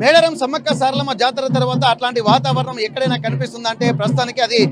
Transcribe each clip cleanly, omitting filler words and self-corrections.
మేడారం సమ్మక్క సారలమ్మ జాతర తర్వాత అట్లాంటి వాతావరణం ఎక్కడైనా కనిపిస్తుందంటే ప్రస్తుతానికి అది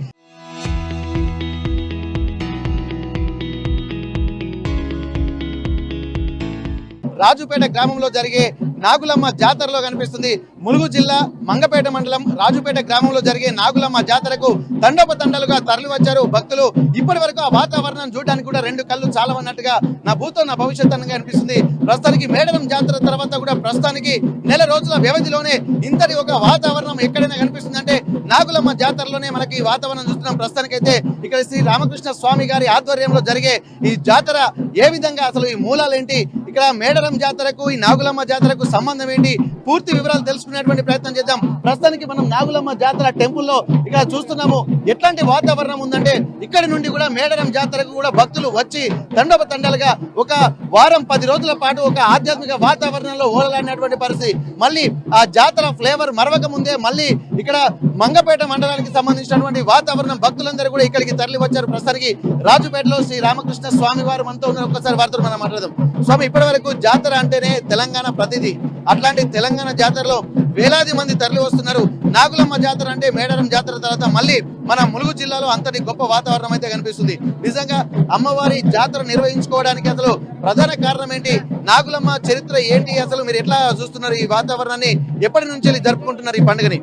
రాజుపేట గ్రామంలో జరిగే నాగులమ్మ జాతరలో కనిపిస్తుంది. ములుగు జిల్లా మంగపేట మండలం రాజుపేట గ్రామంలో జరిగే నాగులమ్మ జాతరకు తండోపతండాలుగా తరలి వచ్చారు భక్తులు. ఇప్పటి వరకు ఆ వాతావరణం చూడడానికి కూడా రెండు కళ్ళు చాలవన్నట్టుగా నా భూతో నా భవిష్యత్ అనగా అనిపిస్తుంది. ప్రస్తుతానికి మేడారం జాతర తర్వాత కూడా ప్రస్తుతానికి నెల రోజుల వ్యవధిలోనే ఇంతటి ఒక వాతావరణం ఎక్కడైనా కనిపిస్తుంది అంటే నాగులమ్మ జాతరలోనే మనకి ఈ వాతావరణం చూస్తున్నాం. ప్రస్తుతానికైతే ఇక్కడ శ్రీ రామకృష్ణ స్వామి గారి ఆధ్వర్యంలో జరిగే ఈ జాతర ఏ విధంగా, అసలు ఈ మూలాలేంటి, ఇక్కడ మేడారం జాతరకు ఈ నాగులమ్మ జాతరకు సంబంధం ఏంటి, పూర్తి వివరాలు తెలుసుకునేటువంటి ప్రయత్నం చేద్దాం. ప్రస్తుతానికి మనం నాగులమ్మ జాతర టెంపుల్లో ఇక్కడ చూస్తున్నాము. ఎట్లాంటి వాతావరణం ఉందంటే ఇక్కడి నుండి కూడా మేడారం జాతరకు కూడా భక్తులు వచ్చి తండోపతండాలుగా ఒక వారం 10 రోజుల పాటు ఒక ఆధ్యాత్మిక వాతావరణంలో ఓడలాడినటువంటి పరిస్థితి. మళ్ళీ ఆ జాతర ఫ్లేవర్ మరవక ముందే మళ్ళీ ఇక్కడ మంగపేట మండలానికి సంబంధించినటువంటి వాతావరణం భక్తులందరూ కూడా ఇక్కడికి తరలి వచ్చారు. ప్రస్తుతానికి రాజుపేటలో శ్రీ రామకృష్ణ స్వామి వారు మనతో ఉన్నారు. ఒక్కసారి వారితో మనం మాట్లాడదాం. స్వామి, ఇప్పటి వరకు జాతర అంటేనే తెలంగాణ ప్రతినిధి, అట్లాంటి తెలంగాణ జాతరలో వేలాది మంది తరలి వస్తున్నారు. నాగులమ్మ జాతర అంటే మేడారం జాతర తర్వాత మళ్ళీ మన ములుగు జిల్లాలో అంతటి గొప్ప వాతావరణం అయితే కనిపిస్తుంది. నిజంగా అమ్మవారి జాతర నిర్వహించుకోవడానికి అసలు ప్రధాన కారణం ఏంటి, నాగులమ్మ చరిత్ర ఏంటి, అసలు మీరు ఎట్లా చూస్తున్నారు ఈ వాతావరణాన్ని, ఎప్పటి నుంచి జరుపుకుంటున్నారు ఈ పండుగని?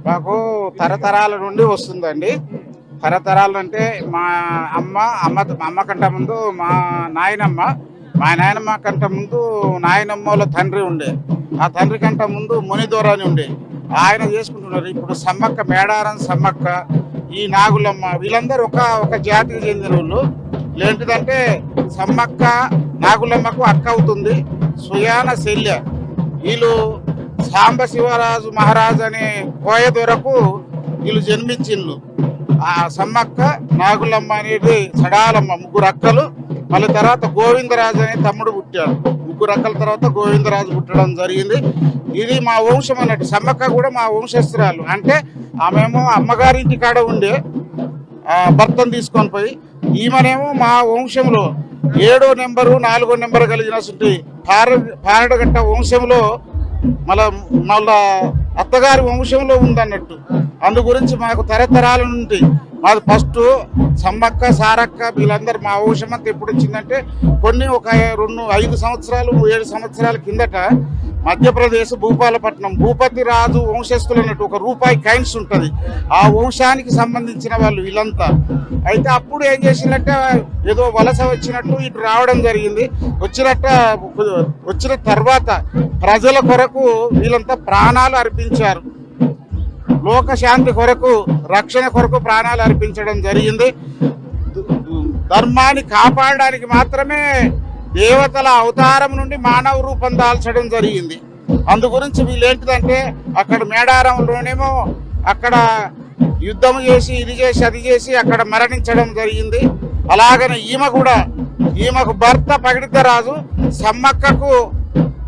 మాకు తరతరాల నుండి వస్తుందండి. తరతరాలు అంటే మా అమ్మ కంటే ముందు మా నాయనమ్మ కంటే ముందు నాయనమ్మల తండ్రి ఉండే, ఆ తండ్రి కంటే ముందు మునిదోరాని ఉండే, ఆయన చేసుకుంటున్నారు. ఇప్పుడు సమ్మక్క, మేడారం సమ్మక్క, ఈ నాగులమ్మ వీళ్ళందరూ ఒక జాతికి చెందిన వాళ్ళు. ఏంటిదంటే సమ్మక్క నాగులమ్మకు అక్క అవుతుంది, సుయాన శల్య. వీళ్ళు సాంబ శివరాజు మహారాజు అనే కోయ దొరకు వీళ్ళు జన్మించిండ్రు. ఆ సమ్మక్క నాగులమ్మ అనేది సడాలమ్మ, ముగ్గురు అక్కలు. మళ్ళీ తర్వాత గోవిందరాజు అనే తమ్ముడు పుట్టాడు. ముగ్గురు అక్కల తర్వాత గోవిందరాజు పుట్టడం జరిగింది. ఇది మా వంశం అన్నట్టు. సమ్మక్క కూడా మా వంశస్థురాలు. అంటే ఆమెమో అమ్మగారింటి కాడ ఉండే భర్తను తీసుకొని పోయి, ఈమెనేమో మా వంశంలో 7వ నెంబరు 4వ నెంబరు కలిగినటువంటి పారడగట్ట వంశంలో మళ్ళా అత్తగారి వంశంలో ఉందన్నట్టు. అందు గురించి మాకు తరతరాల నుండి మాది ఫస్ట్ సమ్మక్క సారక్క వీళ్ళందరూ మా వంశం అంతా ఎప్పుడు వచ్చిందంటే కొన్ని ఒక 5 సంవత్సరాలు 7 సంవత్సరాల కిందట మధ్యప్రదేశ్ భూపాలపట్నం భూపతి రాజు వంశస్థులు అన్నట్టు ఒక రూపాయి కాయిన్స్ ఉంటుంది. ఆ వంశానికి సంబంధించిన వాళ్ళు వీళ్ళంతా. అయితే అప్పుడు ఏం చేసినట్టే ఏదో వలస వచ్చినట్టు ఇటు రావడం జరిగింది. వచ్చిన తర్వాత ప్రజల కొరకు వీళ్ళంతా ప్రాణాలు అర్పించారు. లోకశాంతి కొరకు, రక్షణ కొరకు ప్రాణాలు అర్పించడం జరిగింది. ధర్మాన్ని కాపాడడానికి మాత్రమే దేవతల అవతారం నుండి మానవ రూపం దాల్చడం జరిగింది. అందు గురించి వీళ్ళేంటిదంటే అక్కడ మేడారంలోనేమో అక్కడ యుద్ధం చేసి ఇది చేసి అది చేసి అక్కడ మరణించడం జరిగింది. అలాగనే ఈమెకు భర్త పగిడిద్దరాజు, సమ్మక్కకు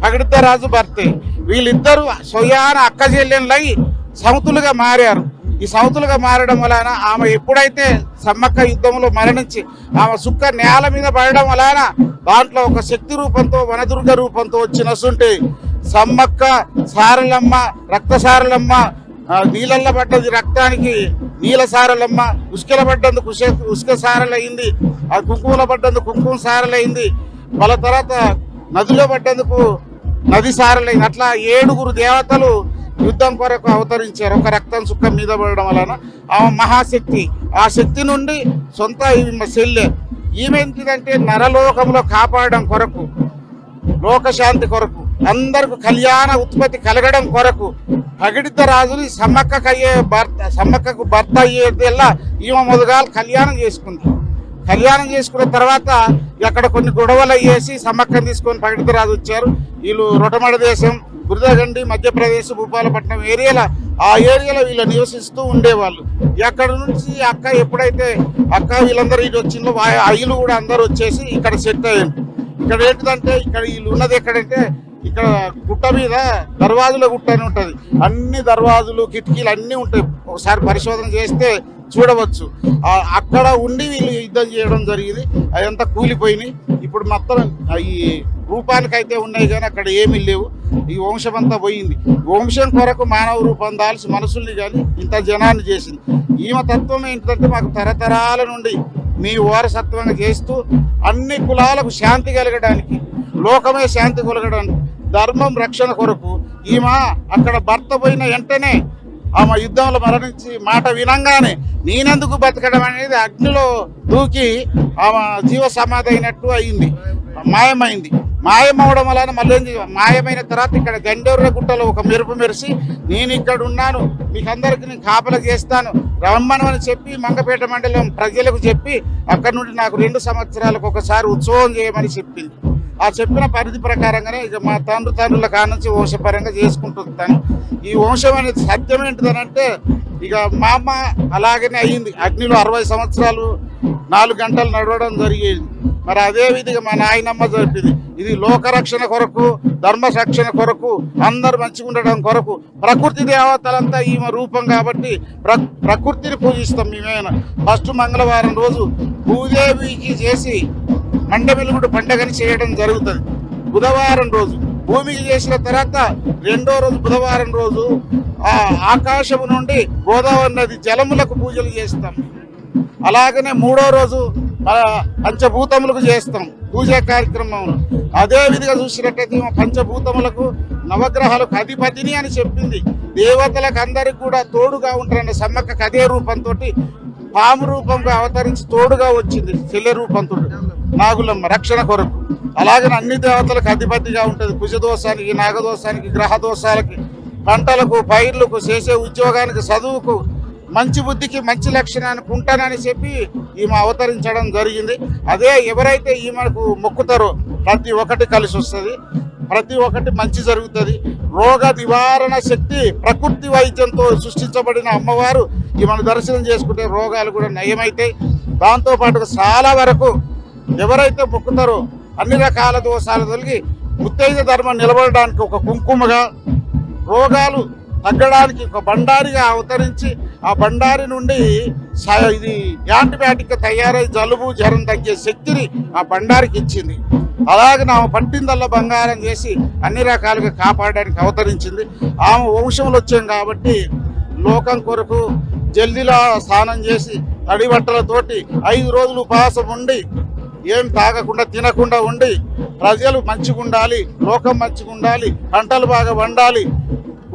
పగిడిద్దరాజు భర్తే. వీళ్ళిద్దరూ స్వయాన అక్క చెల్లెళ్ళై సౌతులుగా మారారు. ఈ సౌతులుగా మారడం వలన ఆమె ఎప్పుడైతే సమ్మక్క యుద్ధంలో మరణించి ఆమె సుక్క నేల మీద పడడం వలన దాంట్లో ఒక శక్తి రూపంతో వనదుర్గ రూపంతో వచ్చినసుంటే సమ్మక్క సారలమ్మ, రక్త సారలమ్మ, నీళ్ళల్లో పడ్డది రక్తానికి నీల సారలమ్మ, ఉసుకల పడ్డందుకు ఉసుక సారలైంది, ఆ కుంకుమలో పడ్డందుకు కుంకుమ సారలైంది, వాళ్ళ తర్వాత నదిలో పడ్డందుకు నది సారలైంది. అట్లా 7 దేవతలు యుద్ధం కొరకు అవతరించారు. ఒక రక్తం సుక్క మీద పడడం వలన ఆమె మహాశక్తి. ఆ శక్తి నుండి సొంత శల్య. ఈమె ఏంటిదంటే నరలోకంలో కాపాడడం కొరకు, లోకశాంతి కొరకు, అందరికి కళ్యాణ ఉత్పత్తి కలగడం కొరకు పగిడిద్ద రాజుని సమ్మక్కకు భర్త అయ్యేదల్లా ఈమె మొదగాలు కళ్యాణం చేసుకుంది. కళ్యాణం చేసుకున్న తర్వాత అక్కడ కొన్ని గొడవలు అయ్యేసి సమ్మక్కను తీసుకొని పగిడిద్ద రాజు వచ్చారు. వీళ్ళు రొటమడ దేశం, బురదగండి, మధ్యప్రదేశ్, భూపాలపట్నం ఆ ఏరియాలో వీళ్ళు నివసిస్తూ ఉండేవాళ్ళు. అక్కడ నుంచి ఎప్పుడైతే వీళ్ళందరూ ఇటు వచ్చిందో అయ్యలు కూడా అందరూ వచ్చేసి ఇక్కడ సెట్ అయ్యారు. ఇక్కడ ఏంటిదంటే ఇక్కడ వీళ్ళు ఉన్నది ఎక్కడంటే ఇక్కడ గుట్ట మీద దర్వాజుల గుట్ట అని ఉంటుంది. అన్ని దర్వాజులు కిటికీలు అన్నీ ఉంటాయి. ఒకసారి పరిశోధన చేస్తే చూడవచ్చు. అక్కడ ఉండి వీళ్ళు యుద్ధం చేయడం జరిగింది. అదంతా కూలిపోయినాయి. ఇప్పుడు మొత్తం ఈ రూపానికైతే ఉన్నాయి కానీ అక్కడ ఏమీ లేవు. ఈ వంశం అంతా పోయింది. వంశం కొరకు మానవ రూపం దాల్చి మనుషుల్ని కానీ ఇంత జనాన్ని చేసింది. ఈమె తత్వం ఏంటంటే మాకు తరతరాల నుండి మీ వారసత్వంగా చేస్తూ అన్ని కులాలకు శాంతి కలగడానికి, లోకమే శాంతి కలగడానికి, ధర్మం రక్షణ కొరకు ఈమె అక్కడ భర్త పోయిన వెంటనే ఆమె యుద్ధంలో మరణించి మాట వినంగానే నేనెందుకు బతకడం అనేది అగ్నిలో దూకి ఆమె జీవ సమాధి అయినట్టు అయింది, మాయమైంది. మాయమవడం వలన మళ్ళీ మాయమైన తర్వాత ఇక్కడ గండోర్ర గుట్టలో ఒక మెరుపు మెరిసి నేను ఇక్కడ ఉన్నాను, మీకు అందరికి నేను కాపలా చేస్తాను రమ్మను అని చెప్పి మంగపేట మండలం ప్రజలకు చెప్పి అక్కడ నుండి నాకు 2 సంవత్సరాలకు ఒకసారి ఉత్సవం చేయమని చెప్పింది. ఆ చెప్పిన పరిధి ప్రకారంగానే ఇక మా తండ్రుల కానుంచి వంశపరంగా చేసుకుంటుంటాను. ఈ వంశం అనేది సత్యం ఏంటిదనంటే ఇక మా అమ్మ అలాగనే అయ్యింది. అగ్నిలో 60 సంవత్సరాలు 4 గంటలు నడవడం జరిగేది. మరి అదే విధిగా మా నాయనమ్మ జరిపింది. ఇది లోకరక్షణ కొరకు, ధర్మ రక్షణ కొరకు, అందరు మంచిగా ఉండడం కొరకు. ప్రకృతి దేవతలంతా ఈమె రూపం కాబట్టి ప్రకృతిని పూజిస్తాం మేమేమైనా. ఫస్ట్ మంగళవారం రోజు భూదేవికి చేసి మండమెలుగుడు పండగని చేయడం జరుగుతుంది. బుధవారం రోజు భూమికి చేసిన తర్వాత 2వ రోజు బుధవారం రోజు ఆకాశము నుండి గోదావరి నది జలములకు పూజలు చేస్తాం. అలాగనే 3వ రోజు పంచభూతములకు చేస్తాం పూజా కార్యక్రమంలో. అదే విధిగా చూసినట్టయితే పంచభూతములకు నవగ్రహాలకు అధిపతిని అని చెప్పింది. దేవతలకు అందరికి కూడా తోడుగా ఉంటారన్న సమ్మక్కకు అదే రూపంతో పాము రూపంగా అవతరించి తోడుగా వచ్చింది. చెల్లె రూపంతో నాగులమ్మ రక్షణ కొరకు. అలాగనే అన్ని దేవతలకు అధిపతిగా ఉంటుంది. కుజదోషానికి, నాగదోషానికి, గ్రహ దోషాలకి, పంటలకు, పైర్లకు, చేసే ఉద్యోగానికి, చదువుకు, మంచి బుద్ధికి, మంచి లక్షణానికి ఉంటానని చెప్పి ఈమె అవతరించడం జరిగింది. అదే ఎవరైతే ఈమెకు మొక్కుతారో ప్రతి ఒక్కటి కలిసి వస్తుంది, ప్రతి ఒక్కటి మంచి జరుగుతుంది. రోగ నివారణ శక్తి ప్రకృతి వైద్యంతో సృష్టించబడిన అమ్మవారు ఈమెను దర్శనం చేసుకుంటే రోగాలు కూడా నయమవుతాయి. దాంతోపాటుగా చాలా వరకు ఎవరైతే మొక్కుతారో అన్ని రకాల దోషాలు తొలగి ముత్తైద ధర్మం నిలబడడానికి ఒక కుంకుమగా, రోగాలు తగ్గడానికి ఒక బండారిగా అవతరించి ఆ బండారి నుండి ఇది యాంటీబయాటిక్ తయారై జలుబు జ్వరం తగ్గే శక్తిని ఆ బండారికి ఇచ్చింది. అలాగే ఆమె పట్టిందల్లా బంగారం చేసి అన్ని రకాలుగా కాపాడడానికి అవతరించింది. ఆమె వంశంలో వచ్చాం కాబట్టి లోకం కొరకు జల్దిలా స్నానం చేసి తడి బట్టలతోటి 5 రోజులు ఉపవాసం ఉండి ఏం తాగకుండా తినకుండా ఉండి ప్రజలు మంచిగా ఉండాలి, లోకం మంచిగా ఉండాలి, పంటలు బాగా వండాలి,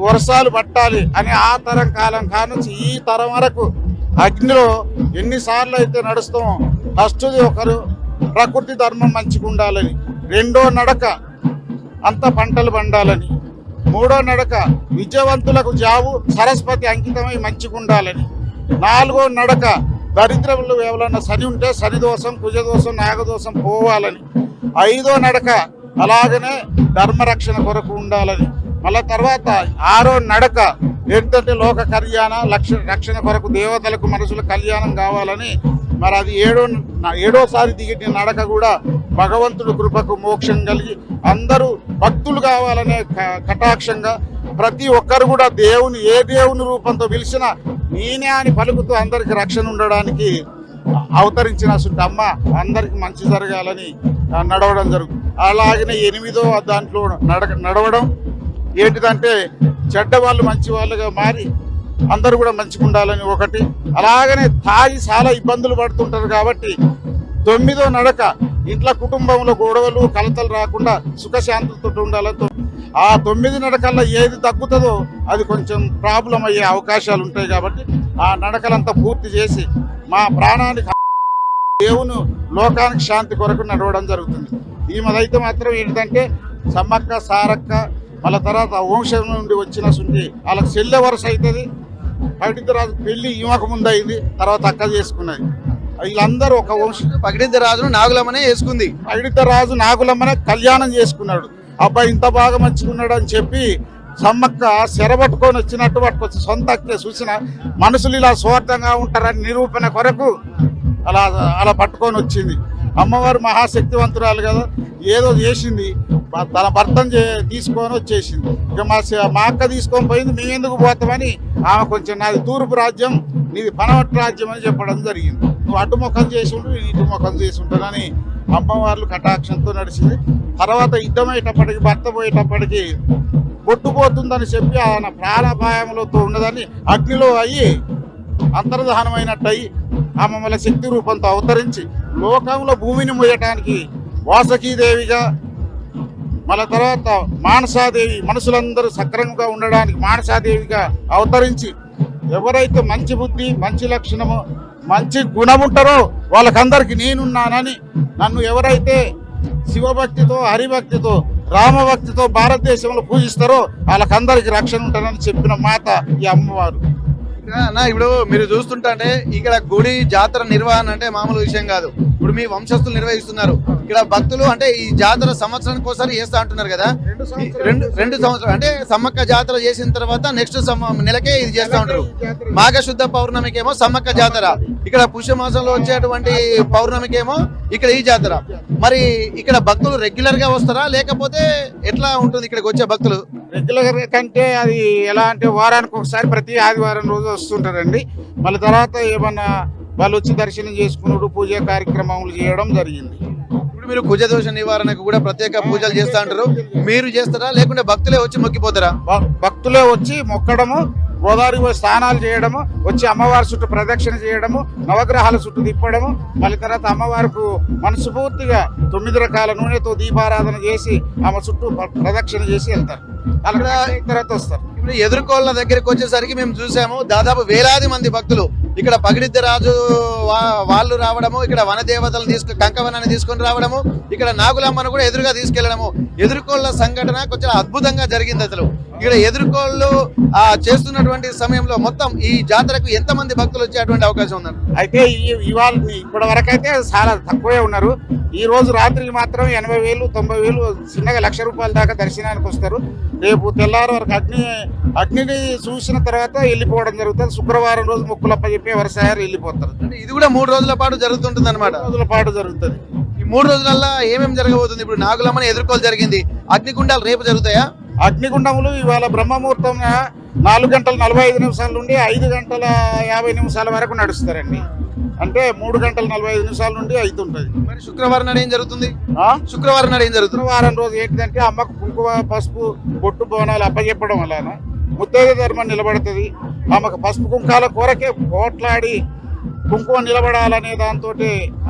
వర్షాలు పట్టాలి అని ఆ తరం కాలం కానుంచి ఈ తరం వరకు అగ్నిలో ఎన్నిసార్లు అయితే నడుస్తామో ఫస్ట్ది ఒకరు ప్రకృతి ధర్మం మంచిగా ఉండాలని, 2వ నడక అంత పంటలు పండాలని, 3వ నడక విద్యావంతులకు జాబు సరస్వతి అంకితమై మంచిగా ఉండాలని, 4వ నడక దరిద్రములు ఎవరన్నా శని ఉంటే శని దోషం, కుజదోషం, నాగదోషం పోవాలని, 5వ నడక అలాగనే ధర్మరక్షణ కొరకు ఉండాలని, మళ్ళా తర్వాత 6వ నడక ఏంటంటే లోక కళ్యాణ రక్షణ కొరకు దేవతలకు మనుషుల కళ్యాణం కావాలని. మరి అది 7వసారి దిగిన నడక కూడా భగవంతుడి కృపకు మోక్షం కలిగి అందరూ భక్తులు కావాలనే కటాక్షంగా ప్రతి ఒక్కరు కూడా దేవుని ఏ దేవుని రూపంతో పిలిచినా నేనే అని పలుకుతూ అందరికి రక్షణ ఉండడానికి అవతరించిన అమ్మ అందరికి మంచి జరగాలని నడవడం జరుగుతుంది. అలాగనే 8వ దాంట్లో నడవడం ఏంటిదంటే చెడ్డ వాళ్ళు మంచి వాళ్ళుగా మారి అందరూ కూడా మంచిగా ఉండాలని ఒకటి. అలాగనే తాగి చాలా ఇబ్బందులు పడుతుంటారు కాబట్టి 9వ నడక ఇంట్లో కుటుంబంలో గొడవలు కలతలు రాకుండా సుఖశాంతులతో ఉండాలని. ఆ 9 నడకల్లో ఏది తగ్గుతుందో అది కొంచెం ప్రాబ్లం అయ్యే అవకాశాలు ఉంటాయి కాబట్టి ఆ నడకలంతా పూర్తి చేసి మా ప్రాణానికి దేవుని లోకానికి శాంతి కొరకు నడవడం జరుగుతుంది. ఈమెదైతే మాత్రం ఏంటంటే సమ్మక్క సారక్క మళ్ళీ తర్వాత వంశం నుండి వచ్చిన సుంటి వాళ్ళకి చెల్లె వరుస అవుతుంది. పగిడిద్దరాజు పెళ్లి ఈమెకు ముందు అయింది, తర్వాత అక్క చేసుకున్నది. వీళ్ళందరూ ఒక వంశం. పగిడిద్దరాజును నాగులమ్మనే వేసుకుంది. పగిడిద్దరాజు నాగులమ్మనే కళ్యాణం చేసుకున్నాడు. అబ్బాయి ఇంత బాగా మంచుకున్నాడు అని చెప్పి సమ్మక్క చెరబట్టుకొని వచ్చినట్టు పట్టుకొచ్చి సొంత అక్కే చూసిన మనుషులు ఇలా స్వార్థంగా ఉంటారని నిరూపణ కొరకు అలా పట్టుకొని వచ్చింది. అమ్మవారు మహాశక్తివంతురాలు కదా, ఏదో చేసింది, తన భర్తను తీసుకొని వచ్చేసింది. ఇక మా అక్క తీసుకొని పోయింది, మేము ఎందుకు పోతామని ఆమె కొంచెం నాది తూర్పు రాజ్యం నీది పనవట్ రాజ్యం అని చెప్పడం జరిగింది. నువ్వు అటు ముఖం చేసి ఉంటు నేను ఇటు ముఖం చేసి ఉంటానని అమ్మవార్లు కటాక్షంతో నడిచింది. తర్వాత యుద్ధం అయ్యేటప్పటికి భర్త పోయేటప్పటికి కొట్టుపోతుందని చెప్పి ఆయన ప్రాణాపాయంలో ఉన్నదని అగ్నిలో అయ్యి అంతర్ధానమైనట్టు అయ్యి ఆ మమ్మల్ని శక్తి రూపంతో అవతరించి లోకంలో భూమిని మోయటానికి వాసకీదేవిగా, మళ్ళీ తర్వాత మానసాదేవి మనుషులందరూ సక్రమంగా ఉండడానికి మానసాదేవిగా అవతరించి ఎవరైతే మంచి బుద్ధి, మంచి లక్షణము, మంచి గుణం ఉంటారో వాళ్ళకందరికీ నేనున్నానని, నన్ను ఎవరైతే శివభక్తితో, హరిభక్తితో, రామభక్తితో భారతదేశంలో పూజిస్తారో వాళ్ళకందరికీ రక్షణ ఉంటానని చెప్పిన మాత ఈ అమ్మవారు. అన్న ఇప్పుడు మీరు చూస్తుంటే ఇక్కడ గుడి జాతర నిర్వహణ అంటే మామూలు విషయం కాదు. ఇప్పుడు మీ వంశస్థులు నిర్వహిస్తున్నారు. ఇక్కడ భక్తులు అంటే ఈ జాతర సంవత్సరానికి ఒకసారి చేస్తా అంటున్నారు కదా, రెండు సంవత్సరాలు అంటే సమ్మక్క జాతర చేసిన తర్వాత నెక్స్ట్ నెలకే ఇది చేస్తా ఉంటారు. మాఘశుద్ధ పౌర్ణమికేమో సమ్మక్క జాతర, ఇక్కడ పుష్యమాసంలో వచ్చేటువంటి పౌర్ణమికేమో ఇక్కడ ఈ జాతర. మరి ఇక్కడ భక్తులు రెగ్యులర్ గా వస్తారా లేకపోతే ఎట్లా ఉంటుంది ఇక్కడికి వచ్చే భక్తులు? రెగ్యులర్ కంటే అది ఎలా అంటే వారానికి ఒకసారి ప్రతి ఆదివారం రోజు వస్తుంటారండి. మళ్ళీ తర్వాత ఏమన్నా వాళ్ళు వచ్చి దర్శనం చేసుకున్నాడు, పూజా కార్యక్రమాలు చేయడం జరిగింది. ఇప్పుడు మీరు కుజదోష నివారణకు కూడా ప్రత్యేక పూజలు చేస్తా అంటారు, మీరు చేస్తారా లేకుంటే భక్తులే వచ్చి మొక్కిపోతారా? భక్తులే వచ్చి మొక్కడము, గోదావరి పోయి స్నానాలు చేయడము, వచ్చి అమ్మవారి చుట్టూ ప్రదక్షిణ చేయడము, నవగ్రహాల చుట్టూ తిప్పడము, మళ్ళీ తర్వాత అమ్మవారికి మనస్ఫూర్తిగా 9 రకాల నూనెతో దీపారాధన చేసి ఆమె చుట్టూ ప్రదక్షిణ చేసి వెళ్తారు. అలా తర్వాత వస్తారు. ఇప్పుడు ఎదుర్కోళ్ళ దగ్గరికి వచ్చేసరికి మేము చూసాము దాదాపు వేలాది మంది భక్తులు ఇక్కడ పగిడిద్ద రాజు వాళ్ళు రావడము, ఇక్కడ వనదేవతలను కంకవనాన్ని తీసుకొని రావడము, ఇక్కడ నాగులమ్మను కూడా ఎదురుగా తీసుకెళ్లడము. ఎదుర్కోళ్ళ సంఘటన కొంచెం అద్భుతంగా జరిగింది. అసలు ఇక్కడ ఎదుర్కోళ్ళు చేస్తున్నటువంటి సమయంలో మొత్తం ఈ జాతరకు ఎంత మంది భక్తులు వచ్చేటువంటి అవకాశం ఉన్నారు? అయితే ఇవాళ ఇప్పటి వరకు అయితే చాలా తక్కువే ఉన్నారు. ఈ రోజు రాత్రికి మాత్రం 80,000, 90,000, చిన్నగా ₹1,00,000 దాకా దర్శనానికి వస్తారు. రేపు తెల్లారి వరకు అగ్నిని చూసిన తర్వాత వెళ్ళిపోవడం జరుగుతుంది. శుక్రవారం రోజు మొక్కులప్ప చెప్పి వరుసయారు వెళ్ళిపోతారు. అంటే ఇది కూడా 3 రోజుల పాటు జరుగుతుంటుంది అన్నమాట. 3 రోజుల పాటు జరుగుతుంది. ఈ 3 రోజులల్లో ఏమేమి జరగబోతుంది? ఇప్పుడు నాగులమ్మని ఎదుర్కోలు జరిగింది, అగ్నిగుండాలు రేపు జరుగుతాయా? అగ్నిగుండములు ఇవాళ బ్రహ్మముహూర్తం 4 గంటల 45 నిమిషాల నుండి 5 గంటల 50 నిమిషాల వరకు నడుస్తారండి. అంటే 3 గంటల 45 నిమిషాల నుండి అవుతుంటది. మరి శుక్రవారం నాడు ఏం జరుగుతుంది? శుక్రవారం నాడు ఏం జరుగుతుంది? శుక్రవారం రోజు ఏంటిదంటే అమ్మకు కుంకుమ, పసుపు, బొట్టు, బోనాలు అప్పచెప్పడం వలన ముత్తైద ధర్మం నిలబడుతుంది. ఆమెకు పసుపు కుంకాల కొరకే పోట్లాడి కుంకుమ నిలబడాలనే దాంతో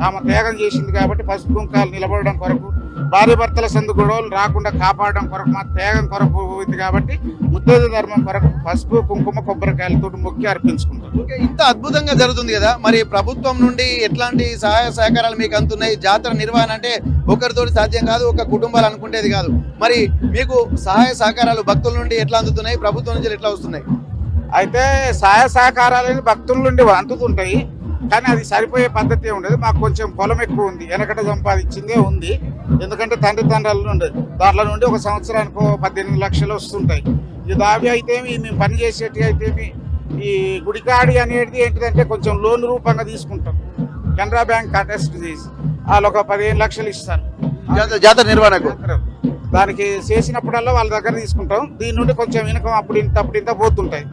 ఆమె త్యాగం చేసింది కాబట్టి పసుపు కుంకాలు నిలబడడం కొరకు, భార్య భర్తల సందు గొడవలు రాకుండా కాపాడడం కొరకు, మా త్యాగం కొరకు పోయింది కాబట్టి ముత్తైద ధర్మం కొరకు పసుపు, కుంకుమ, కొబ్బరికాయలతో మొక్కి అర్పించుకుంటారు. ఇంత అద్భుతంగా జరుగుతుంది కదా, మరి ప్రభుత్వం నుండి ఎట్లాంటి సహాయ సహకారాలు మీకు అందుతున్నాయి? జాతర నిర్వహణ అంటే ఒకరితోటి సాధ్యం కాదు, ఒక కుటుంబాలు అనుకుంటేది కాదు. మరి మీకు సహాయ సహకారాలు భక్తుల నుండి ఎట్లా అందుతున్నాయి, ప్రభుత్వం నుంచి ఎట్లా వస్తున్నాయి? అయితే సహాయ సహకారాలు భక్తుల నుండి అందుతుంటాయి, కానీ అది సరిపోయే పద్ధతి ఉండదు. మాకు కొంచెం పొలం ఎక్కువ ఉంది, వెనకట సంపాదించిందే ఉంది. ఎందుకంటే తండ్రుల నుండి దాంట్లో నుండి ఒక సంవత్సరానికి 18 లక్షలు వస్తుంటాయి. ఇది అవి అయితే మేము పని చేసేటి అయితే ఈ గుడికాడి అనేది ఏంటిదంటే కొంచెం లోన్ రూపంగా తీసుకుంటాం. కెనరా బ్యాంక్ అటెస్ట్ చేసి వాళ్ళు ఒక 15 లక్షలు ఇస్తారు జాతర నిర్వహణకు. దానికి చేసినప్పుడల్లా వాళ్ళ దగ్గర తీసుకుంటాం. దీని నుండి కొంచెం ఇన్కమ్ అప్పుడు ఇంత పోతుంటాయి.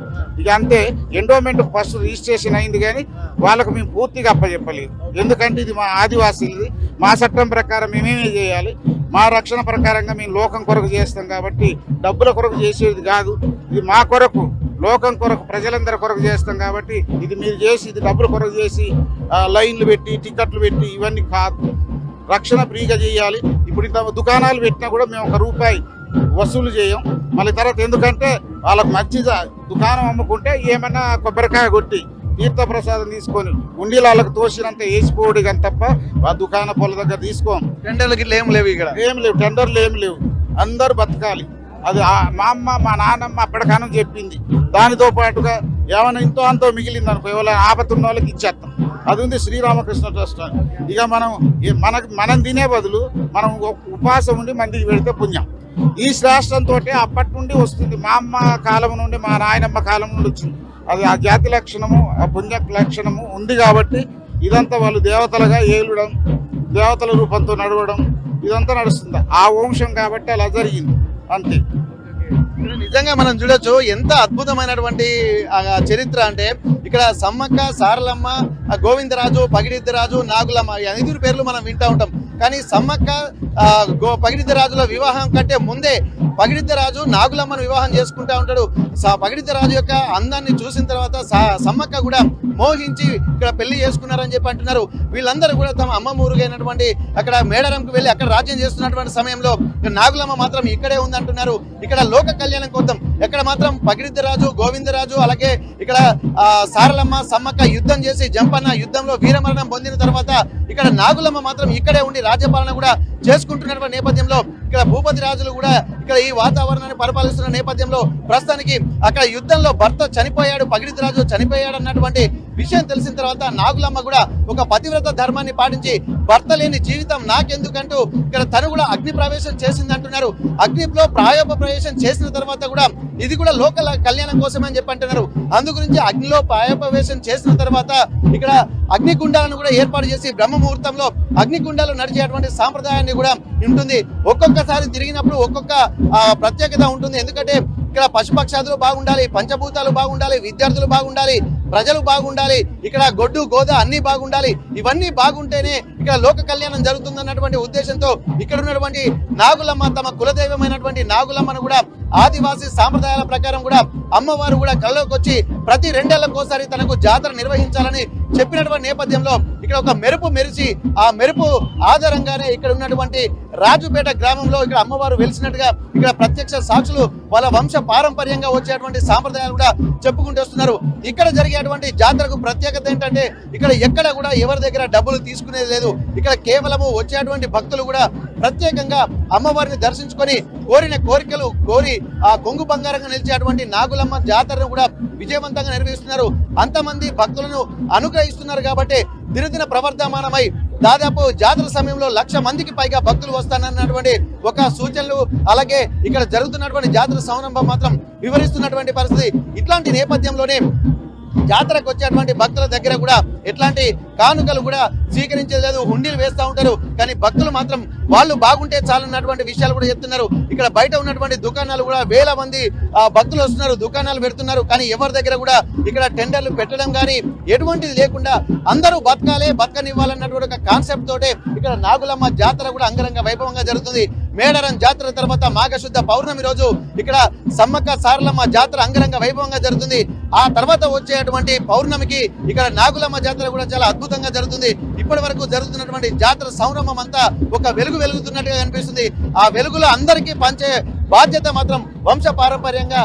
ఇక అంతే. ఎండోమెంట్ ఫస్ట్ రిజిస్ట్రేషన్ అయింది కానీ వాళ్ళకు మేము పూర్తిగా అప్పచెప్పలేదు. ఎందుకంటే ఇది మా ఆదివాసీలది, మా చట్టం ప్రకారం మేమేమే చేయాలి, మా రక్షణ ప్రకారంగా మేము లోకం కొరకు చేస్తాం కాబట్టి డబ్బుల కొరకు చేసేది కాదు. ఇది మా కొరకు, లోకం కొరకు, ప్రజలందరి కొరకు చేస్తాం కాబట్టి ఇది మీరు చేసి ఇది డబ్బుల కొరకు చేసి లైన్లు పెట్టి టికెట్లు పెట్టి ఇవన్నీ కాదు. రక్షణ ఫ్రీగా చేయాలి. ఇప్పుడు ఇంత దుకాణాలు పెట్టినా కూడా మేము ₹1 వసూలు చేయం. మళ్ళీ తర్వాత ఎందుకంటే వాళ్ళకి మంచి దుకాణం అమ్ముకుంటే ఏమన్నా కొబ్బరికాయ కొట్టి తీర్థప్రసాదం తీసుకొని ఉండిలాళ్ళకు తోసినంత వేసిపోవడు కానీ తప్ప ఆ దుకాణ పొల దగ్గర తీసుకోం. టెండర్లకి ఏం లేవు, ఇక్కడ ఏం లేవు, టెండర్లు ఏం లేవు. అందరు బతకాలి. అది మా అమ్మ, మా నాన్నమ్మ అప్పటికానం చెప్పింది. దానితో పాటుగా ఏమైనా ఇంతో అంతో మిగిలింది అనుకో, ఎవరైనా ఆపతున్న వాళ్ళకి ఇచ్చేస్తాం. అది ఉంది శ్రీరామకృష్ణ ట్రస్ట్. ఇక మనం తినే బదులు మనం ఉపవాసం ఉండి మందికి పెడితే పుణ్యం. ఈ శ్రేష్టంతో అప్పటి నుండి వస్తుంది. మా అమ్మ కాలం నుండి, మా నాయనమ్మ కాలం నుండి వచ్చింది. అది ఆ జాతి లక్షణము, ఆ పుణ్య లక్షణము ఉంది కాబట్టి ఇదంతా వాళ్ళు దేవతలుగా ఏలడం, దేవతల రూపంతో నడవడం ఇదంతా నడుస్తుంది. ఆ వంశం కాబట్టి అలా జరిగింది అంతే. నిజంగా మనం చూడొచ్చు ఎంత అద్భుతమైనటువంటి చరిత్ర అంటే ఇక్కడ ఇక్కడ సమ్మక్క, సారలమ్మ, గోవిందరాజు, పగిడిద్దరాజు, నాగులమ్మ ఈ 5 పేర్లు మనం వింటూ ఉంటాం. కానీ సమ్మక్క, పగిడిద్దరాజుల వివాహం కంటే ముందే పగిడిద్దరాజు నాగులమ్మను వివాహం చేసుకుంటా ఉంటాడు. పగిడిద్దరాజు యొక్క అందాన్ని చూసిన తర్వాత సమ్మక్క కూడా మోహించి ఇక్కడ పెళ్లి చేసుకున్నారని చెప్పి అంటున్నారు. వీళ్ళందరూ కూడా తమ అమ్మ ఊరుగైనటువంటి అక్కడ మేడారంకు వెళ్ళి అక్కడ రాజ్యం చేస్తున్నటువంటి సమయంలో నాగులమ్మ మాత్రం ఇక్కడే ఉందంటున్నారు. ఇక్కడ లోక కళ్యాణం కోసం ఎక్కడ మాత్రం పగిడిద్దరాజు, గోవిందరాజు, అలాగే ఇక్కడ సారలమ్మ, సమ్మక్క యుద్ధం చేసి జంపన్న యుద్ధంలో వీరమరణం పొందిన తర్వాత ఇక్కడ నాగులమ్మ మాత్రం ఇక్కడే ఉండి రాజ్యపాలన కూడా చేసుకుంటున్నటువంటి నేపథ్యంలో ఇక్కడ భూపతి రాజులు కూడా ఇక్కడ ఈ వాతావరణాన్ని పరిపాలిస్తున్న నేపథ్యంలో ప్రస్తుతానికి అక్కడ యుద్ధంలో భర్త చనిపోయాడు, పగిడిద్దరాజు చనిపోయాడు అన్నటువంటి విషయం తెలిసిన తర్వాత నాగులమ్మ కూడా ఒక పతివ్రత ధర్మాన్ని పాటించి భర్త లేని జీవితం నాకెందుకంటూ ఇక్కడ తను కూడా అగ్ని ప్రవేశం చేసింది అంటున్నారు. అగ్నిలో ప్రాయోపవేశం చేసిన తర్వాత కూడా ఇది కూడా లోకల్ కళ్యాణం కోసమే అని చెప్పి అంటున్నారు. అందు గురించి అగ్నిలో ప్రాయోపవేశం చేసిన తర్వాత ఇక్కడ అగ్నిగుండాలను కూడా ఏర్పాటు చేసి బ్రహ్మ ముహూర్తంలో అగ్నిగుండాలు నడిచేటువంటి సాంప్రదాయాన్ని కూడా ఉంటుంది. ఒక్కొక్కసారి తిరిగినప్పుడు ఒక్కొక్క ప్రత్యేకత ఉంటుంది. ఎందుకంటే ఇక్కడ పశుపక్షాదులు బాగుండాలి, పంచభూతాలు బాగుండాలి, విద్యార్థులు బాగుండాలి, ప్రజలు బాగుండాలి, ఇక్కడ గొడ్డు గోద అన్ని బాగుండాలి. ఇవన్నీ బాగుంటేనే ఇక్కడ లోక కళ్యాణం జరుగుతుందన్నటువంటి ఉద్దేశంతో ఇక్కడ ఉన్నటువంటి నాగులమ్మ తమ కులదైవమైనటువంటి నాగులమ్మను కూడా ఆదివాసీ సాంప్రదాయాల ప్రకారం కూడా అమ్మవారు కూడా కళ్ళలోకి వచ్చి ప్రతి 2 ఏళ్లకోసారి తనకు జాతర నిర్వహించాలని చెప్పినటువంటి నేపథ్యంలో ఇక్కడ ఒక మెరుపు మెరిచి ఆ మెరుపు ఆధారంగానే ఇక్కడ ఉన్నటువంటి రాజుపేట గ్రామంలో ఇక్కడ అమ్మవారు వెలిసినట్టుగా ఇక్కడ ప్రత్యక్ష సాక్షులు వాళ్ళ వంశ పారంపర్యంగా వచ్చేటువంటి సాంప్రదాయాలు కూడా చెప్పుకుంటూ వస్తున్నారు. ఇక్కడ జరిగేటువంటి జాతరకు ప్రత్యేకత ఏంటంటే ఇక్కడ ఎక్కడ కూడా ఎవరి దగ్గర డబ్బులు తీసుకునేది లేదు. ఇక్కడ కేవలము వచ్చేటువంటి భక్తులు కూడా ప్రత్యేకంగా అమ్మవారిని దర్శించుకొని కోరిన కోరికలు కోరి ఆ కొంగు బంగారంగా నిలిచేటువంటి నాగులమ్మ జాతరను కూడా విజయవంతంగా నిర్వహిస్తున్నారు. అంతమంది భక్తులను అనుగ్రహిస్తున్నారు కాబట్టి దినదిన ప్రవర్ధమానమై దాదాపు జాతర సమయంలో 1,00,000 మందికి పైగా భక్తులు వస్తానన్నటువంటి ఒక సూచనలు, అలాగే ఇక్కడ జరుగుతున్నటువంటి జాతర సంరంభం మాత్రం వివరిస్తున్నటువంటి పరిస్థితి. ఇట్లాంటి నేపథ్యంలోనే జాతరకు వచ్చేటువంటి భక్తుల దగ్గర కూడా ఎట్లాంటి కానుకలు కూడా స్వీకరించేది లేదు, హుండీలు వేస్తూ ఉంటారు. కానీ భక్తులు మాత్రం వాళ్ళు బాగుంటే చాలన్నటువంటి విషయాలు కూడా చెప్తున్నారు. ఇక్కడ బయట ఉన్నటువంటి దుకాణాలు కూడా వేల మంది భక్తులు వస్తున్నారు, దుకాణాలు పెడుతున్నారు. కానీ ఎవరి దగ్గర కూడా ఇక్కడ టెండర్లు పెట్టడం కానీ ఎటువంటిది లేకుండా అందరూ బతకాలే, బతకనివ్వాలన్నటువంటి ఒక కాన్సెప్ట్ తోటే ఇక్కడ నాగులమ్మ జాతర కూడా అంగరంగ వైభవంగా జరుగుతుంది. మేడారం జాతర తర్వాత మాఘశుద్ధ పౌర్ణమి రోజు ఇక్కడ సమ్మక్క సారలమ్మ జాతర అంగరంగ వైభవంగా జరుగుతుంది. ఆ తర్వాత వచ్చేటువంటి పౌర్ణమికి ఇక్కడ నాగులమ్మ జాతర కూడా చాలా అద్భుతంగా జరుగుతుంది. ఇప్పటి వరకు జరుగుతున్నటువంటి జాతర సంరంభం అంతా ఒక వెలుగు వెలుగుతున్నట్టుగా కనిపిస్తుంది. ఆ వెలుగులో అందరికీ పంచే బాధ్యత మాత్రం వంశ పారంపర్యంగా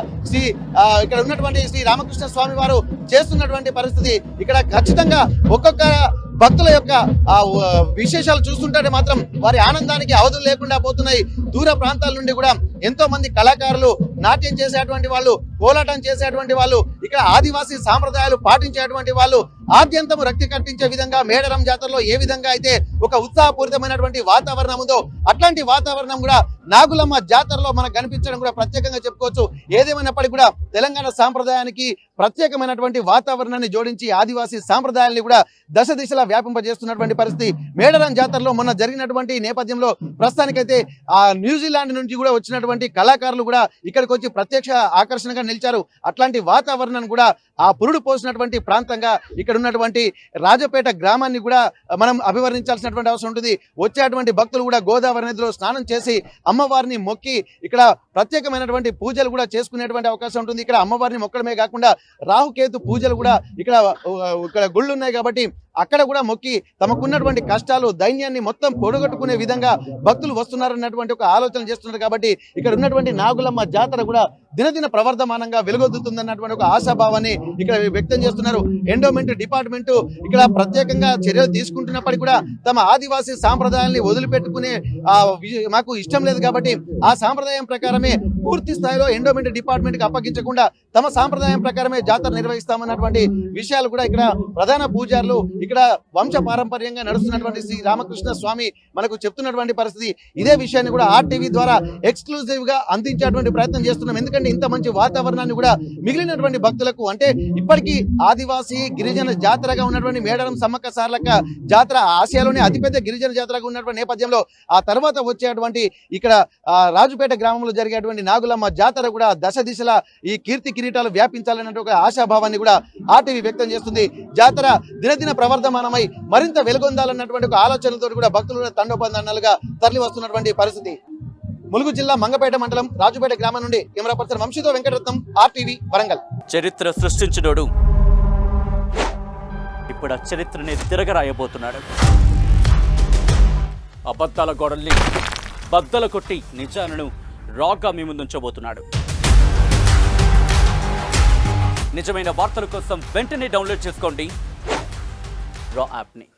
ఇక్కడ ఉన్నటువంటి శ్రీ రామకృష్ణ స్వామి వారు చేస్తున్నటువంటి పరిస్థితి. ఇక్కడ ఖచ్చితంగా ఒక్కొక్క భక్తుల యొక్క విశేషాలు చూస్తుంటే మాత్రం వారి ఆనందానికి అవధులు లేకుండా పోతున్నాయి. దూర ప్రాంతాల నుండి కూడా ఎంతో మంది కళాకారులు, నాట్యం చేసేటువంటి వాళ్ళు, కోలాటం చేసేటువంటి వాళ్ళు, ఇక్కడ ఆదివాసీ సాంప్రదాయాలు పాటించేటువంటి వాళ్ళు ఆద్యంతము రక్తి కట్టించే విధంగా మేడారం జాతరలో ఏ విధంగా అయితే ఒక ఉత్సాహపూరితమైనటువంటి వాతావరణం ఉందో అట్లాంటి వాతావరణం కూడా నాగులమ్మ జాతరలో మనకు కనిపించడం కూడా ప్రత్యేకంగా చెప్పుకోవచ్చు. ఏదేమైనప్పటికీ కూడా తెలంగాణ సాంప్రదాయానికి ప్రత్యేకమైనటువంటి వాతావరణాన్ని జోడించి ఆదివాసీ సాంప్రదాయాన్ని కూడా దశ దిశలా వ్యాపింపజేస్తున్నటువంటి పరిస్థితి మేడారం జాతరలో మొన్న జరిగినటువంటి నేపథ్యంలో ప్రస్తుతానికైతే న్యూజిలాండ్ నుంచి కూడా వచ్చినటువంటి కళాకారులు కూడా ఇక్కడికి వచ్చి ప్రత్యక్ష ఆకర్షణగా నిలిచారు. అట్లాంటి వాతావరణాన్ని కూడా ఆ పురుడు పోసినటువంటి ప్రాంతంగా ఇక్కడ ఉన్నటువంటి రాజపేట గ్రామాన్ని కూడా మనం అభివర్ణించాల్సినటువంటి అవసరం ఉంటుంది. వచ్చేటువంటి భక్తులు కూడా గోదావరి నదిలో స్నానం చేసి అమ్మవారిని మొక్కి ఇక్కడ ప్రత్యేకమైనటువంటి పూజలు కూడా చేసుకునేటువంటి అవకాశం ఉంటుంది. ఇక్కడ అమ్మవారిని మొక్కడమే కాకుండా రాహుకేతు పూజలు కూడా ఇక్కడ గుళ్ళు ఉన్నాయి కాబట్టి అక్కడ కూడా మొక్కి తమకున్నటువంటి కష్టాలు, దైన్యాన్ని మొత్తం పొడగొట్టుకునే విధంగా భక్తులు వస్తున్నారన్నటువంటి ఒక ఆలోచన చేస్తున్నారు. కాబట్టి ఇక్కడ ఉన్నటువంటి నాగులమ్మ జాతర కూడా దినదిన ప్రవర్ధమానంగా వెలుగొద్దుతుందన్నటువంటి ఒక ఆశాభావాన్ని ఇక్కడ వ్యక్తం చేస్తున్నారు. ఎండోమెంట్ డిపార్ట్మెంట్ ఇక్కడ ప్రత్యేకంగా చర్యలు తీసుకుంటున్నప్పటికీ కూడా తమ ఆదివాసీ సాంప్రదాయాన్ని వదిలిపెట్టుకునే మాకు ఇష్టం లేదు కాబట్టి ఆ సాంప్రదాయం ప్రకారమే పూర్తి స్థాయిలో ఎండోమెంట్ డిపార్ట్మెంట్ కి అప్పగించకుండా తమ సాంప్రదాయం ప్రకారమే జాతర నిర్వహిస్తామన్నటువంటి విషయాలు కూడా ఇక్కడ ప్రధాన పూజారులు ఇక్కడ ఇక్కడ వంశ పారంపర్యంగా నడుస్తున్నటువంటి శ్రీ రామకృష్ణ స్వామి మనకు చెప్తున్నటువంటి పరిస్థితి. ఇదే విషయాన్ని కూడా RTV ద్వారా ఎక్స్క్లూజివ్ గా అందించేటువంటి ప్రయత్నం చేస్తున్నాం. ఎందుకంటే ఇంత మంచి వాతావరణాన్ని కూడా మిగిలినటువంటి భక్తులకు, అంటే ఇప్పటికీ ఆదివాసీ గిరిజన జాతరగా ఉన్నటువంటి మేడారం సమ్మక్క సారలక్క జాతర ఆసియాలోనే అతిపెద్ద గిరిజన జాతరగా ఉన్నటువంటి నేపథ్యంలో ఆ తర్వాత వచ్చేటువంటి ఇక్కడ రాజుపేట గ్రామంలో జరిగేటువంటి నాగులమ్మ జాతర కూడా దశ దిశలా ఈ కీర్తి కిరీటాలు వ్యాపించాలన్నట్టు ఒక ఆశాభావాన్ని కూడా RTV వ్యక్తం చేస్తుంది. జాతర దినదిన ప్రవర్ధమానమై మరింత వెలుగొందాలన్నటువంటి ఒక ఆలోచనలతో కూడా భక్తులు తండోపందాలుగా తరలి వస్తున్నటువంటి పరిస్థితి. ములుగు జిల్లా మంగపేట మండలం రాజుపేట గ్రామం నుండి కెమెరా పర్సన్ వంశీతో వెంకటరత్నం, RTV వరంగల్. చరిత్ర సృష్టించినోడు ఇప్పుడు ఆ చరిత్రని తిరగరాయబోతున్నాడు. అబద్ధాల గోడల్ని బద్దలు కొట్టి నిజాలను రాగా మీ ముందుంచబోతున్నాడు. నిజమైన వార్తల కోసం వెంటనే డౌన్లోడ్ చేసుకోండి రా యాప్ని.